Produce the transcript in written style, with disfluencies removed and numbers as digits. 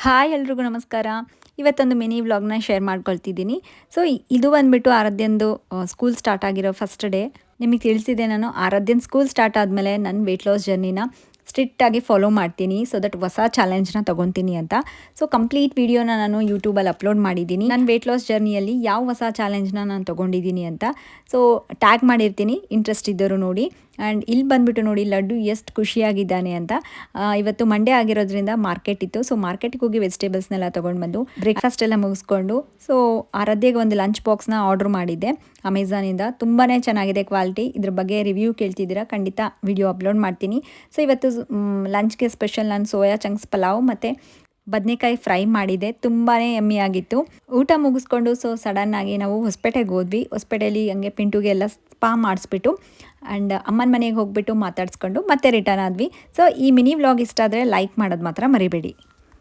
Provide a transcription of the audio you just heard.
Hi ಎಲ್ರಿಗೂ ನಮಸ್ಕಾರ. ಇವತ್ತೊಂದು ಮಿನಿ ವ್ಲಾಗ್ನ ಶೇರ್ ಮಾಡ್ಕೊಳ್ತಿದ್ದೀನಿ. ಸೊ ಇದು ಬಂದುಬಿಟ್ಟು ಆರಾಧ್ಯಂದು ಸ್ಕೂಲ್ ಸ್ಟಾರ್ಟ್ ಆಗಿರೋ ಫಸ್ಟ್ ಡೇ. ನಿಮಗೆ ತಿಳಿಸಿದೆ, ನಾನು ಆರಾಧ್ಯನ ಸ್ಕೂಲ್ ಸ್ಟಾರ್ಟ್ ಆದಮೇಲೆ ನನ್ನ ವೆಯ್ಟ್ ಲಾಸ್ ಜರ್ನಿನ ಸ್ಟ್ರಿಕ್ಟಾಗಿ ಫಾಲೋ ಮಾಡ್ತೀನಿ, ಸೊ ದಟ್ ಹೊಸ ಚಾಲೆಂಜ್ನ ತೊಗೊತೀನಿ ಅಂತ. ಸೊ ಕಂಪ್ಲೀಟ್ ವೀಡಿಯೋನ ನಾನು ಯೂಟ್ಯೂಬಲ್ಲಿ ಅಪ್ಲೋಡ್ ಮಾಡಿದ್ದೀನಿ, ನನ್ನ ವೆಯ್ಟ್ ಲಾಸ್ ಜರ್ನಿಯಲ್ಲಿ ಯಾವ ಹೊಸ ಚಾಲೆಂಜ್ನ ನಾನು ತೊಗೊಂಡಿದ್ದೀನಿ ಅಂತ. ಸೊ ಟ್ಯಾಗ್ ಮಾಡಿರ್ತೀನಿ, ಇಂಟ್ರೆಸ್ಟ್ ಇದ್ದವರು ನೋಡಿ. ಆ್ಯಂಡ್ ಇಲ್ಲಿ ಬಂದುಬಿಟ್ಟು ನೋಡಿ ಲಡ್ಡು ಎಷ್ಟು ಖುಷಿಯಾಗಿದ್ದಾನೆ ಅಂತ. ಇವತ್ತು ಮಂಡೇ ಆಗಿರೋದ್ರಿಂದ ಮಾರ್ಕೆಟ್ ಇತ್ತು, ಸೊ ಮಾರ್ಕೆಟ್ಗೆ ಹೋಗಿ ವೆಜಿಟೇಬಲ್ಸ್ನೆಲ್ಲ ತೊಗೊಂಡು ಬಂದು ಬ್ರೇಕ್ಫಾಸ್ಟ್ ಎಲ್ಲ ಮುಗಿಸ್ಕೊಂಡು ಸೊ ಆರಾಧ್ಯಗೆ ಒಂದು ಲಂಚ್ ಬಾಕ್ಸ್ನ ಆರ್ಡ್ರ್ ಮಾಡಿದ್ದೆ ಅಮೆಝಾನಿಂದ. ತುಂಬಾ ಚೆನ್ನಾಗಿದೆ ಕ್ವಾಲಿಟಿ. ಇದ್ರ ಬಗ್ಗೆ ರಿವ್ಯೂ ಕೇಳ್ತಿದ್ದೀರಾ, ಖಂಡಿತ ವಿಡಿಯೋ ಅಪ್ಲೋಡ್ ಮಾಡ್ತೀನಿ. ಸೊ ಇವತ್ತು ಲಂಚ್ಗೆ ಸ್ಪೆಷಲ್ ನಾನು ಸೋಯಾ ಚಂಕ್ಸ್ ಪಲಾವ್ ಮತ್ತು ಬದನೆಕಾಯಿ ಫ್ರೈ ಮಾಡಿದೆ, ತುಂಬಾ ಯಮ್ಮಿಯಾಗಿತ್ತು. ಊಟ ಮುಗಿಸ್ಕೊಂಡು ಸೊ ಸಡನ್ನಾಗಿ ನಾವು ಹೊಸಪೇಟೆಗೆ ಹೋದ್ವಿ. ಹೊಸಪೇಟೆಯಲ್ಲಿ ಹಂಗೆ ಪಿಂಟುಗೆ ಎಲ್ಲ ಸ್ಪಾ ಮಾಡಿಸ್ಬಿಟ್ಟು ಆ್ಯಂಡ್ ಅಮ್ಮನ ಮನೆಗೆ ಹೋಗ್ಬಿಟ್ಟು ಮಾತಾಡಿಸ್ಕೊಂಡು ಮತ್ತೆ ರಿಟರ್ನ್ ಆದ್ವಿ. ಸೊ ಈ ಮಿನಿ ವ್ಲಾಗ್ ಇಷ್ಟ ಆದರೆ ಲೈಕ್ ಮಾಡೋದು ಮಾತ್ರ ಮರಿಬೇಡಿ.